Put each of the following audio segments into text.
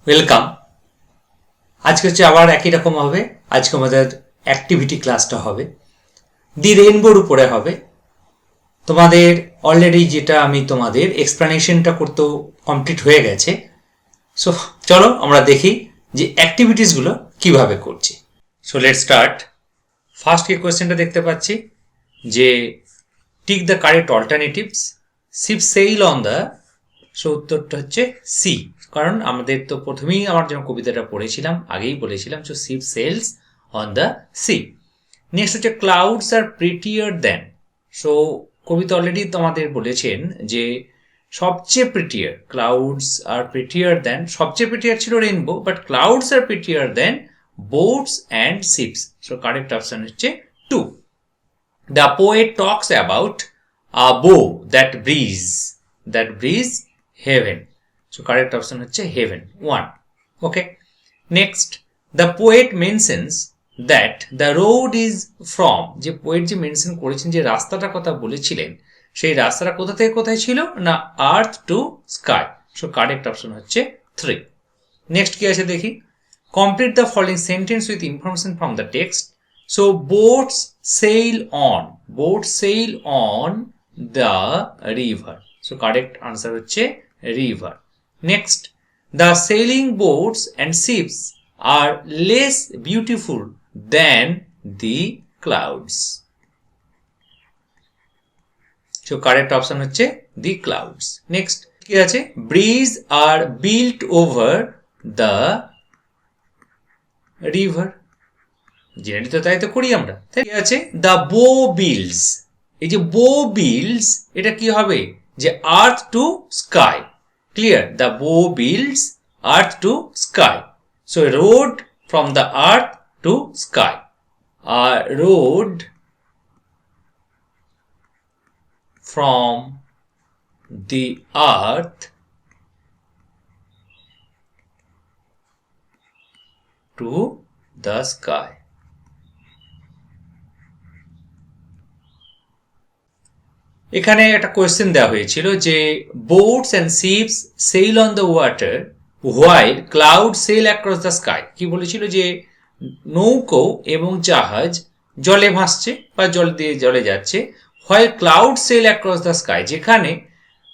Welcome. আজকে হচ্ছে আবার একই রকম হবে। আজকে আমাদের অ্যাক্টিভিটি ক্লাসটা হবে দি রেইনবোর উপরে হবে। তোমাদের অলরেডি যেটা আমি তোমাদের এক্সপ্লেনেশনটা করতেও কমপ্লিট হয়ে গেছে। সো চলো আমরা দেখি যে অ্যাক্টিভিটিসগুলো কিভাবে করছি। So let's start. ফার্স্ট কি কোয়েশ্চেনটা দেখতে পাচ্ছি যে tick the correct alternatives, ship sail on the. So উত্তরটা হচ্ছে সি, কারণ আমাদের তো প্রথমেই আমার যখন কবিতাটা পড়েছিলাম আগেই বলেছিলাম so ship sails on the sea. Next হচ্ছে clouds are prettier than. So কবিতা অলরেডি তোমাদের বলেছেন যে সবচেয়ে প্রিটিয়ার, ক্লাউডস আর প্রিটিয়ার দেন, সবচেয়ে প্রিটিয়ার ছিল rainbow, but clouds are prettier than boats and ships. So correct option হচ্ছে 2। The poet talks about a bow that breeze heaven. So correct option হচ্ছে heaven 1. Okay. Next, the poet mentions that the road is from, যে poet যে mention করেছেন যে রাস্তাটার কথা বলেছিলেন সেই রাস্তাটা কোথা থেকে কোথায় ছিল না আর্থ to sky. So correct option হচ্ছে 3। নেক্সট কি আছে দেখি। Complete the following sentence with information from the text. So boats sail on the river. So correct answer হচ্ছে river. Next, the sailing boats and ships are less beautiful than the clouds. So correct option হচ্ছে the clouds. Next কি আছে, bridges are built over the river. Generally তো তাই তো করি আমরা। তাই আছে দ্য বো বিল্ডস। এই যে বো বিল্ডস এটা কি হবে যে earth to sky. Clear, the bow builds earth to sky. So road from the earth to sky, আর road from the earth to the sky. এখানে একটা কোয়েশ্চেন দেওয়া হয়েছিল যে boats and ships sail on the water while cloud sail across the sky. কি বলেছিল যে নৌকো এবং জাহাজ জলে ভাসছে বা জল দিয়ে জলে যাচ্ছে, while cloud sail across the sky, যেখানে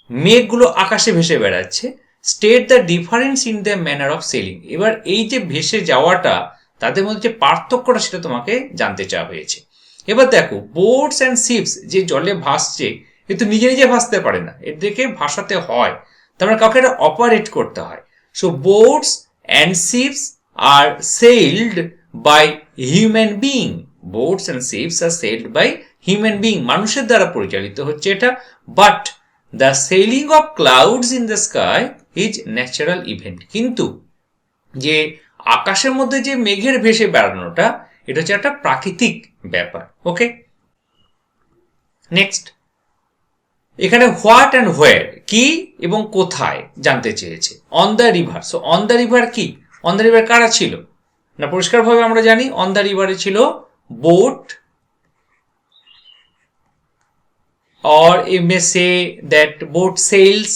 মেঘগুলো আকাশে ভেসে বেড়াচ্ছে। State the difference in the manner of sailing. এবার এই যে ভেসে যাওয়াটা তাদের মধ্যে যে পার্থক্যটা সেটা তোমাকে জানতে চাওয়া হয়েছে। এবার দেখো বোটস অ্যান্ড শিপস যে জলে ভাসছে এ তো নিজে নিজে ভাসতে পারে না, এদেরকে ভাসাতে হয়, তার মানে কাউকে এটা অপারেট করতে হয়। So boats and ships are sailed by human being. Boats and ships are sailed by human being, মানুষের দ্বারা পরিচালিত হচ্ছে এটা। But the sailing of clouds in the sky is natural event. কিন্তু যে আকাশের মধ্যে যে মেঘের ভেসে বেড়ানোটা এটা হচ্ছে একটা প্রাকৃতিক ব্যাপার। ওকে, নেক্সট এখানে হোয়াট অ্যান্ড হোয়ার কি এবং কোথায় জানতে চেয়েছে। On the river. So on the river কি, অন দ্য রিভার কারা ছিল না পরিষ্কারভাবে আমরা জানি অন দ্য রিভারে ছিল boat, or you may say that boat sails.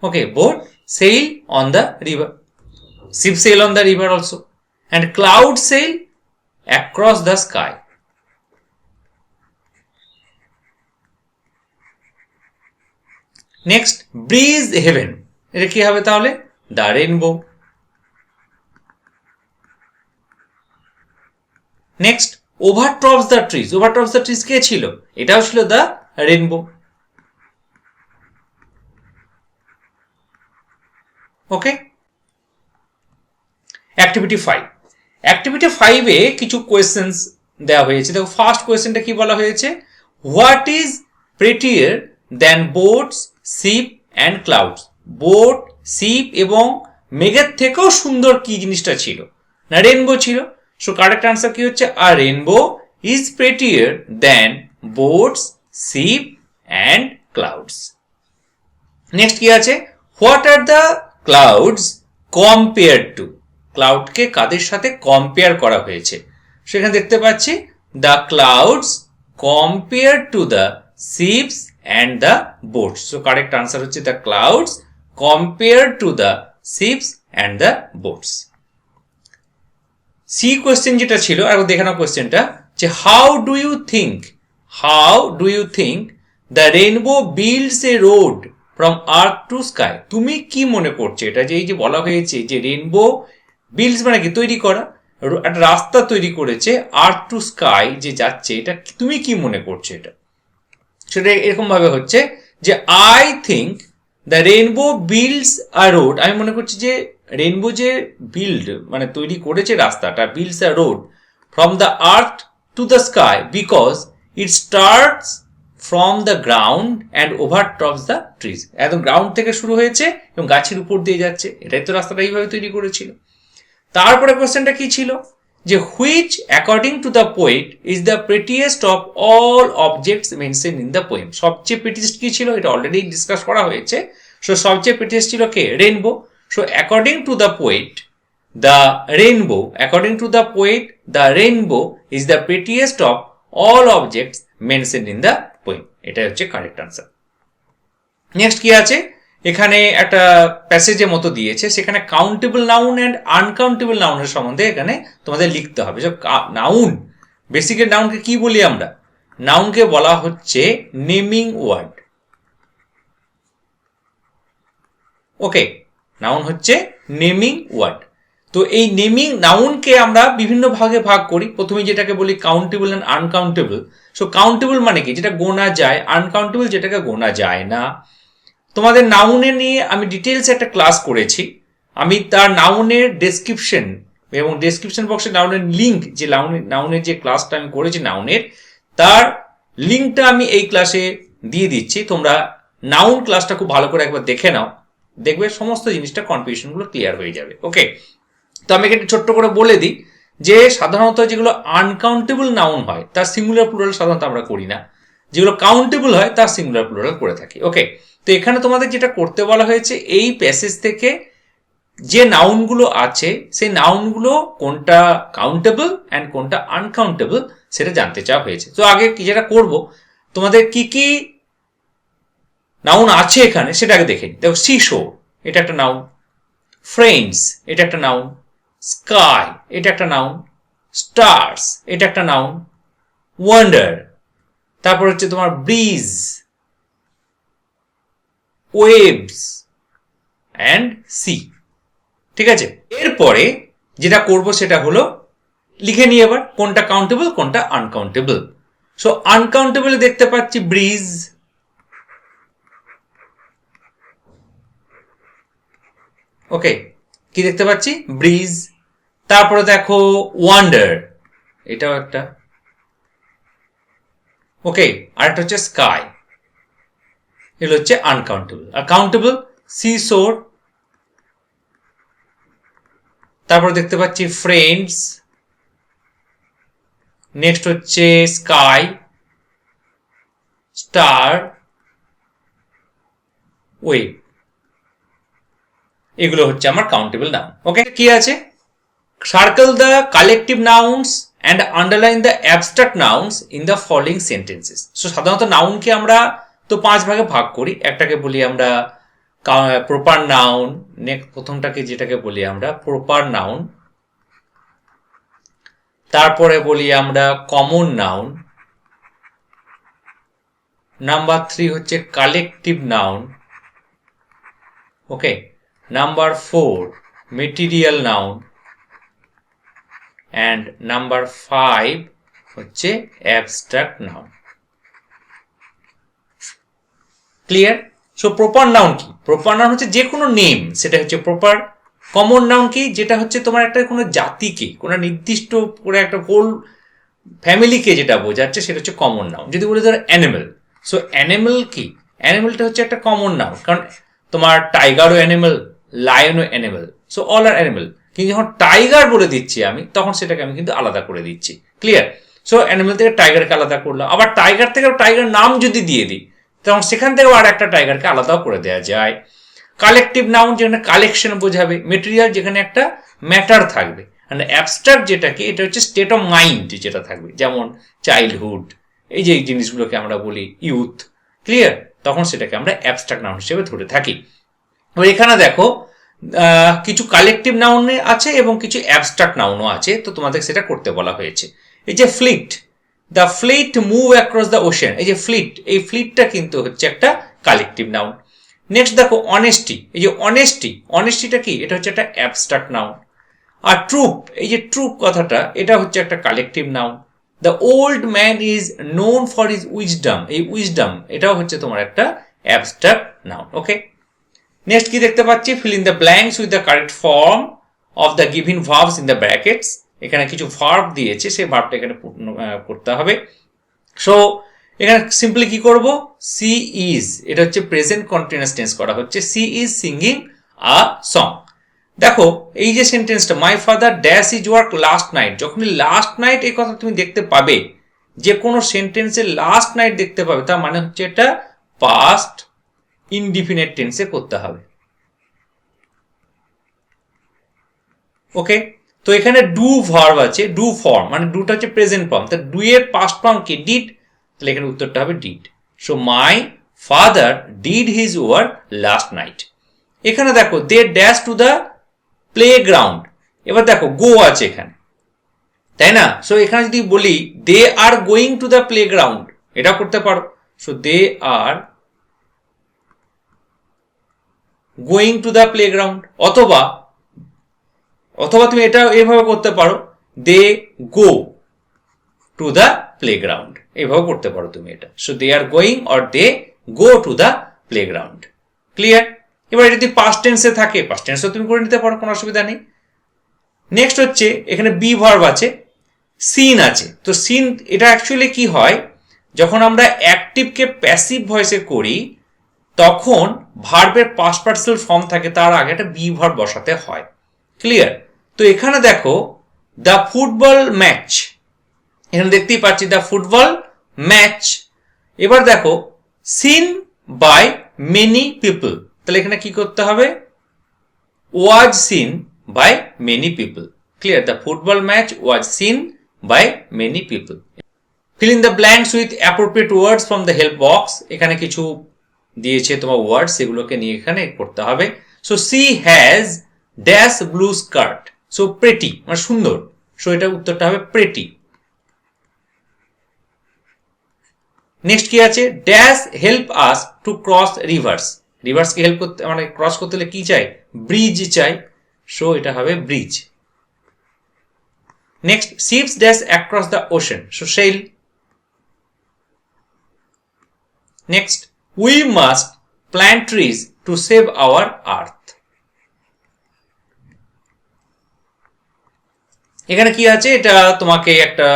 Okay, boat sail on the river, ship sail on the river also, and cloud sail across the sky. Next, breeze heaven. এটা কি হবে তাহলে the rainbow. Next, overtops the trees. Overtops the trees কে ছিল, এটাও ছিল the rainbow. Okay, activity 5। Activity 5 এ কিছু questions দেওয়া হয়েছে। দেখো ফার্স্ট কোয়েশ্চেনটা কি বলা হয়েছে, what is prettier than boats ship and clouds. Boat ship এবং মেঘের থেকেও সুন্দর কি জিনিসটা ছিল না রেনবো ছিল। সো কারেক্ট আনসার কি হচ্ছে a rainbow is prettier than boats ship and clouds. Next কি আছে, what are the clouds compare to. ক্লাউডকে কাদের সাথে কম্পেয়ার করা হয়েছে, সেখানে দেখতে পাচ্ছি the clouds compare to the ships and the boats. So correct answer হচ্ছে the clouds compared to the ships and the boats. C question যেটা ছিল আর দেখানো কোয়েশ্চেনটা যে how do you think the rainbow builds a road from earth to sky. তুমি কি মনে করছো এটা যে এই যে বলা হয়েছে যে রেইনবো বিল্ডস মানে কি তৈরি করা, একটা রাস্তা তৈরি করেছে আর্থ টু স্কাই যে যাচ্ছে, এটা তুমি কি মনে করছো এটা? সেটা এরকম ভাবে হচ্ছে যে I think the rainbow builds a road, আমি মনে করছি যে রেইনবো যে বিল্ড মানে তৈরি করেছে রাস্তাটা, builds a road from the earth to the sky because it starts from the ground and overtops the trees. একদম গ্রাউন্ড থেকে শুরু হয়েছে এবং গাছের উপর দিয়ে যাচ্ছে, এটাই তো রাস্তাটা এইভাবে তৈরি করেছিল। তারপরে কোয়েশ্চেনটা কি ছিল যে which according to the poet is the prettiest of all objects mention in the poem. সবচেয়ে প্রেটিয়েস্ট কি ছিল এটা অলরেডি ডিসকাস করা হয়েছে। সো সবচেয়ে প্রেটিয়েস্ট ছিল কে? Rainbow. So according to the poet the rainbow is the prettiest of all objects mentioned in the poem. এটা হচ্ছে কারেক্ট আনসার। নেক্সট কি আছে, এখানে একটা প্যাসেজের মতো দিয়েছে, সেখানে কাউন্টেবল নাউন অ্যান্ড আনকাউন্টেবল নাউনের সম্বন্ধে এখানে তোমাদের লিখতে হবে। নাউন, বেসিকের নাউনকে কি বলি আমরা? নাউনকে বলা হচ্ছে নেমিং ওয়ার্ড। ওকে, নাউন হচ্ছে নেমিং ওয়ার্ড। তো এই নেমিং নাউনকে আমরা বিভিন্ন ভাগে ভাগ করি। প্রথমে যেটাকে বলি countable and uncountable. So countable মানে কি? যেটা গোনা যায়। আনকাউন্টেবল যেটাকে গোনা যায় না। তোমাদের নাউনে নিয়ে আমি ডিটেলস একটা ক্লাস করেছি। আমি তার নাউনের ডেসক্রিপশন এবং ডেসক্রিপশন বক্সে নাউনের লিঙ্ক, যে নাউনের যে ক্লাসটা আমি করেছি নাউনের, তার লিঙ্কটা আমি এই ক্লাসে দিয়ে দিচ্ছি। তোমরা নাউন ক্লাসটা খুব ভালো করে একবার দেখে নাও, দেখবে সমস্ত জিনিসটা কনফিউশনগুলো ক্লিয়ার হয়ে যাবে। ওকে, তো আমি একটু ছোট্ট করে বলে দিই যে সাধারণত যেগুলো আনকাউন্টেবল নাউন হয় তার সিঙ্গুলার প্লুরাল সাধারণত আমরা করি না, যেগুলো কাউন্টেবল হয় তার সিঙ্গুলার প্লুরাল করে থাকি। ওকে, তো এখানে তোমাদের যেটা করতে বলা হয়েছে, এই প্যাসেজ থেকে যে নাউনগুলো আছে সেই নাউনগুলো কোনটা কাউন্টেবল অ্যান্ড কোনটা আনকাউন্টেবল সেটা জানতে চাওয়া হয়েছে। তো আগে কি যেটা করব, তোমাদের কি কি নাউন আছে এখানে সেটা আগে দেখে নিই। দেখো, সি শোর এটা একটা নাউন, ফ্রেন্ডস এটা একটা নাউন, স্কাই এটা একটা নাউন, স্টার্স এটা একটা নাউন, ওয়ান্ডার, তারপর হচ্ছে তোমার ব্রিজ, ওয়েভস অ্যান্ড সি। ঠিক আছে, এরপরে যেটা করব সেটা হলো লিখে নিয়ে এবার কোনটা কাউন্টেবল কোনটা আনকাউন্টেবল। সো আনকাউন্টেবল দেখতে পাচ্ছি ব্রিজ, ওকে, কি দেখতে পাচ্ছি? ব্রিজ। তারপরে দেখো ওয়ান্ডার, এটাও একটা, ওকে, আর একটা হচ্ছে স্কাই, এগুলো হচ্ছে আনকাউন্টেবল। আর কাউন্টেবল সি শোর, তারপর দেখতে পাচ্ছি ফ্রেন্ডস, নেক্সট হচ্ছে স্কাই, স্টার, ওয়েভ, এগুলো হচ্ছে আমার কাউন্টেবল নাউন। ওকে, কি আছে? Circle the collective nouns and underline the abstract nouns in the following sentences. So সাধারণত নাউনকে আমরা তো 5 ভাগে ভাগ করি। একটাকে বলি আমরা প্রপার নাউন, নেক্সট প্রথমটাকে যেটাকে বলি আমরা প্রপার নাউন, তারপরে বলি আমরা কমন নাউন, নাম্বার 3 হচ্ছে collective noun, okay, number 4 material noun, and number 5 হচ্ছে abstract noun. Clear? So proper noun কি? প্রপার নাউন হচ্ছে যে কোনো নেম, সেটা হচ্ছে প্রপার। কমন নাউন কি? যেটা হচ্ছে তোমার একটা কোনো জাতিকে, কোনো নির্দিষ্ট করে একটা হোল ফ্যামিলিকে যেটা বোঝাচ্ছে সেটা হচ্ছে কমন নাউন। যদি বলি ধরো অ্যানিমেল, সো অ্যানিমেল কি? অ্যানিমেলটা হচ্ছে একটা কমন নাউন, কারণ তোমার টাইগারও অ্যানিমেল, লায়নও অ্যানিমেল, সো অল আর অ্যানিমেল। কিন্তু যখন টাইগার বলে দিচ্ছি আমি, তখন সেটাকে আমি কিন্তু আলাদা করে দিচ্ছি। ক্লিয়ার? সো অ্যানিমেল থেকে টাইগারকে আলাদা করলাম, আবার টাইগার থেকে টাইগার নাম যদি দিয়ে দিই তখন সেখান থেকেও আর একটা টাইগারকে আলাদাও করে দেওয়া যায়। কালেকটিভ নাউন যেখানে কালেকশন বোঝাবে, মেটেরিয়াল যেখানে একটা ম্যাটার থাকবে, আর অ্যাবস্ট্রাক্ট যেটা কি, এটা হচ্ছে স্টেট অফ মাইন্ড যেটা থাকবে, যেমন চাইল্ডহুড, এই যে জিনিসগুলোকে আমরা বলি ইউথ। ক্লিয়ার? তখন সেটাকে আমরা অ্যাবস্ট্রাক্ট নাউন হিসেবে ধরে থাকি। এখানে দেখো কিছু কালেকটিভ নাউন আছে এবং কিছু অ্যাবস্ট্রাক্ট নাউনও আছে, তো তোমাদের সেটা করতে বলা হয়েছে। এই যে fleet, the fleet move across the ocean, এই যে ফ্লিট, এই ফ্লিটটা কিন্তু হচ্ছে একটা কালেকটিভ নাউন। নেক্সট দেখো অনেস্টি, এই যে অনেস্টিটা কি, এটা হচ্ছে একটা অ্যাবস্ট্রাক্ট নাউন। আর ট্রুপ, এই যে ট্রুপ কথাটা, এটা হচ্ছে একটা collective noun. The old man is known for his wisdom, এই উইজডম এটাও হচ্ছে তোমার একটা অ্যাবস্ট্রাক্ট নাউন। ওকে, নেক্সট কি দেখতে পাচ্ছি, feel in the blanks with the correct form of the given verbs in the brackets, এখানে কিছু ভার্ব দিয়েছে, সেই ভার্বটা এখানে করতে হবে। সো এখানে সিম্পলি কি করব, সি ইজ, এটা হচ্ছে প্রেজেন্ট কন্টিনিউয়াস টেন্স করা হচ্ছে, she is singing a song. দেখো এই যে সেন্টেন্সটা, my father dash is work last night, যখনই লাস্ট নাইট এই কথা তুমি দেখতে পাবে, যে কোনো সেন্টেন্সে লাস্ট নাইট দেখতে পাবে, তার মানে হচ্ছে এটা পাস্ট ইনডিফিনিট টেন্সে করতে হবে। ওকে, তো এখানে ডু ভার্ব আছে, ডু ফর্ম, মানে ডুটা হচ্ছে প্রেজেন্ট ফর্ম, তা ডু এর পাস্ট ফর্ম কি, ডিড, তাহলে এখানে উত্তরটা হবে did. So my father did his work last night. এখানে দেখো they dash to the playground, এবার দেখো গো আছে এখানে, তাই না? সো এখানে যদি বলি they are going to the playground, এটা করতে পারো। So they are going to the playground, অথবা তুমি এটা এভাবে করতে পারো, they go to the playground, এভাবে করতে পারো তুমি এটা। So they are going or they go to the playground. Clear? এবার যদি পাস্ট টেন্সে থাকে, পাস্ট টেন্সও তুমি করে নিতে পারো, কোনো অসুবিধা নেই। নেক্সট হচ্ছে এখানে বি ভার্ব আছে, সিন আছে। তো সিন এটা অ্যাকচুয়ালি কি হয়, যখন আমরা অ্যাক্টিভকে প্যাসিভ ভয়েসে করি, তখন ভার্বের পাস্ট পার্টিসিপাল ফর্ম থাকে, তার আগে একটা বি ভার্ব বসাতে হয়। ক্লিয়ার? তো এখানে দেখো দ্য ফুটবল ম্যাচ, এখানে দেখতেই পাচ্ছি দ্য ফুটবল ম্যাচ। এবার দেখো সিন বাই মেনি পিপল, তাহলে এখানে কি করতে হবে, was seen by many people. Clear? The football match was seen by many people. Fill in the blanks with appropriate words from the help box, এখানে কিছু দিয়েছে তোমার ওয়ার্ড, সেগুলোকে নিয়ে এখানে করতে হবে। So she has dash blue skirt, so pretty মানে সুন্দর, সো এটা উত্তরটা হবে প্রেটি। নেক্সট কি আছে, dash help us to cross rivers, রিভার্সকে হেল্প করতে মানে ক্রস করতে হলে কি চাই, ব্রিজ চাই, সো এটা হবে bridge. Next ships dash across the ocean, so sail. Next we must plant trees to save our earth, এখানে কি আছে, এটা তোমাকে একটা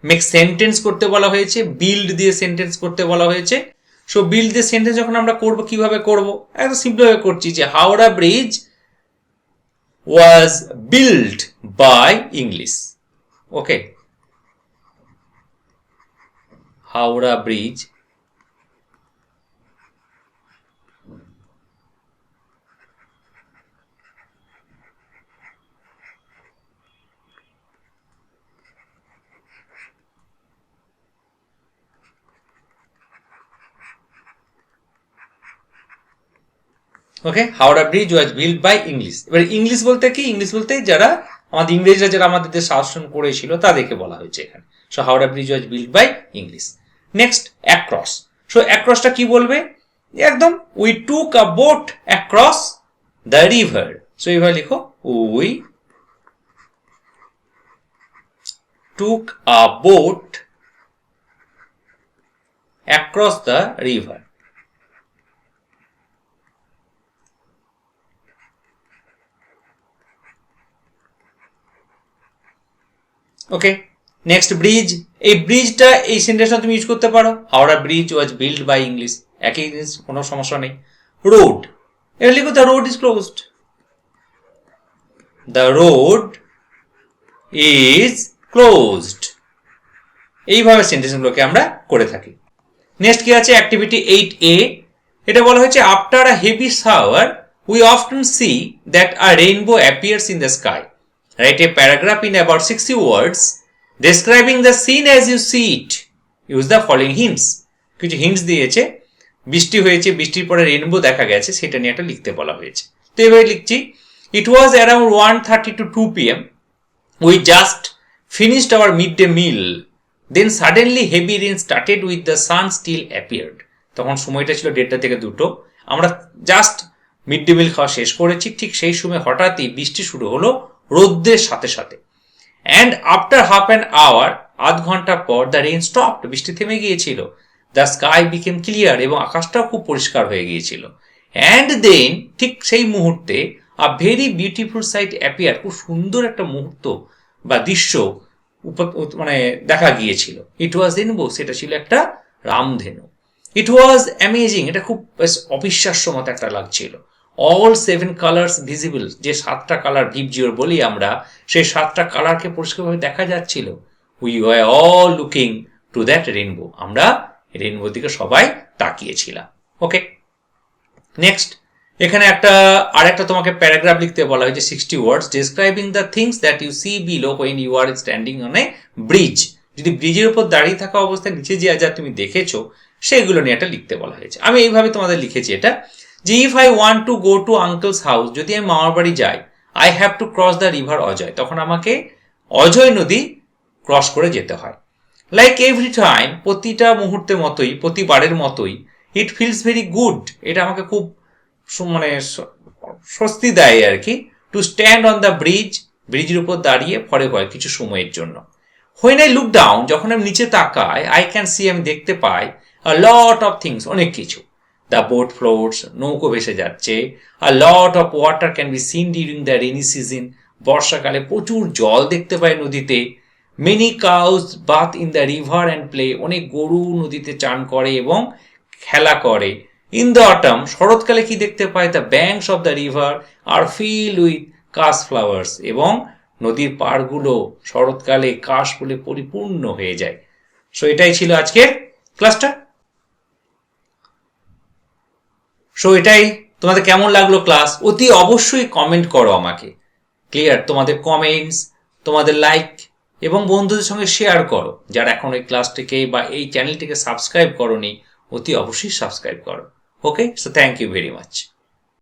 মেক সেন্টেন্স করতে বলা হয়েছে, বিল্ড দিয়ে সেন্টেন্স করতে বলা হয়েছে। সো বিল্ড দিয়ে সেন্টেন্স যখন আমরা করব, কিভাবে করব, একদম সিম্পল ভাবে করছি, যে Howrah bridge was build by English. Okay, Howrah bridge okay, Howrah bridge was build by English. এবার ইংলিশ বলতে কি, ইংলিশ বলতে যারা আমাদের ইংরেজরা, যারা আমাদের দেশ শাসন করেছিল তাদেরকে বলা হয়েছে এখানে। So Howrah bridge was build by English. Next across, so অ্যাক্রসটা কি বলবে, একদম we took a boat across the river, so এইভাবে লিখো, we took a boat across the river. Okay, next bridge, এই ব্রিজটা এই সেন্টেন্সটা তুমি ইউজ করতে পারো, Howrah bridge was build by English, একই জিনিস, কোনো সমস্যা নেই। রোড, এটা লিখো the road is closed, the road is closed, এইভাবে সেন্টেন্সগুলোকে আমরা করে থাকি। নেক্সট কি আছে, অ্যাক্টিভিটি 8A, এটা বলা হয়েছে after a heavy shower we often see that a rainbow appears in the sky, write a paragraph in about 60 words describing the scene as you see it, use the following hints, কিছু hints দিয়েছে, বৃষ্টি হয়েছে, বৃষ্টির পরে rainbow দেখা গেছে, সেটা নিয়ে একটা লিখতে বলা হয়েছে। তো এবারে লিখছি, ইট ওয়াজ around 1:30 to 2 PM. We just finished our midday meal. Then suddenly heavy rain started with the sun still appeared. তখন সময়টা ছিল 1:30 থেকে 2টো। আমরা জাস্ট মিড ডে মিল খাওয়া শেষ করেছি, ঠিক সেই সময় হঠাৎই বৃষ্টি শুরু হলো রোদ্রের সাথে সাথে। And after half an hour, আধ ঘন্টা পর, দ্য রেইন স্টপড, বৃষ্টি থেমে গিয়েছিল। দ্য স্কাই বিকেম ক্লিয়ার, এবং আকাশটাও খুব পরিষ্কার হয়ে গিয়েছিল। অ্যান্ড দেন, ঠিক সেই মুহূর্তে, a very beautiful sight appear, খুব সুন্দর একটা মুহূর্ত বা দৃশ্য মানে দেখা গিয়েছিল। ইট ওয়াজ রেনবো, সেটা ছিল একটা রামধেনু। ইট ওয়াজ অ্যামেজিং, এটা খুব অবিশ্বাস্য মতো একটা লাগছিল। অল 7 কালার্স ভিজিবল, যে 7টা কালার ভিপজিওর বলি আমরা, সেই 7টা কালারকে পরিষ্কারভাবে দেখা যাচ্ছিল। We were all looking to that rainbow, আমরা রেনবো দিকে সবাই তাকিয়েছিলাম। ওকে, নেক্সট, এখানে আরেকটা তোমাকে প্যারাগ্রাফ লিখতে বলা হয়েছে, 60 words, describing the things that you see below when you are standing on a bridge. যদি ব্রিজের উপর দাঁড়িয়ে থাকা অবস্থায় নিচে যা যা তুমি দেখেছো সেগুলো নিয়ে একটা লিখতে বলা হয়েছে। আমি এইভাবে তোমাদের লিখেছি এটা, যে if I want to go to uncle's house, যদি আমি মামার বাড়ি যাই, I have to cross the river Ajay, তখন আমাকে অজয় নদী ক্রস করে যেতে হয়। লাইক এভরি টাইম, প্রতিটা মুহূর্তের মতোই, প্রতিবারের মতোই, ইট ফিলস ভেরি গুড, এটা আমাকে খুব মানে স্বস্তি দেয় আর কি, to stand on the bridge, ব্রিজের উপর দাঁড়িয়ে ফরে হয় কিছু সময়ের জন্য। হোয়েন আই লুক ডাউন, যখন আমি নিচে তাকাই, আই ক্যান সি, আমি দেখতে পাই, আ লট অফ থিংস, অনেক কিছু। দ্য বোট ফ্লোটস, নৌকো ভেসে যাচ্ছে। A lot of water can be seen during the rainy season, বর্ষাকালে প্রচুর জল দেখতে পাই নদীতে। Many cows bath in the river and play, অনেক গরু নদীতে চান করে এবং খেলা করে। ইন দ্য অটাম, শরৎকালে কি দেখতে পাই, the banks of the river are fill with kash flowers, এবং নদীর পাড়গুলো শরৎকালে কাশ ফুলে পরিপূর্ণ হয়ে যায়। সো এটাই ছিল আজকের ক্লাসটা। সো এটাই, তোমাদের কেমন লাগলো ক্লাস অতি অবশ্যই কমেন্ট করো আমাকে। ক্লিয়ার, তোমাদের কমেন্টস, তোমাদের লাইক এবং বন্ধুদের সঙ্গে শেয়ার করো। যারা এখন এই ক্লাসটিকে বা এই চ্যানেলটিকে সাবস্ক্রাইব করোনি, অতি অবশ্যই সাবস্ক্রাইব করো। Okay, so thank you very much.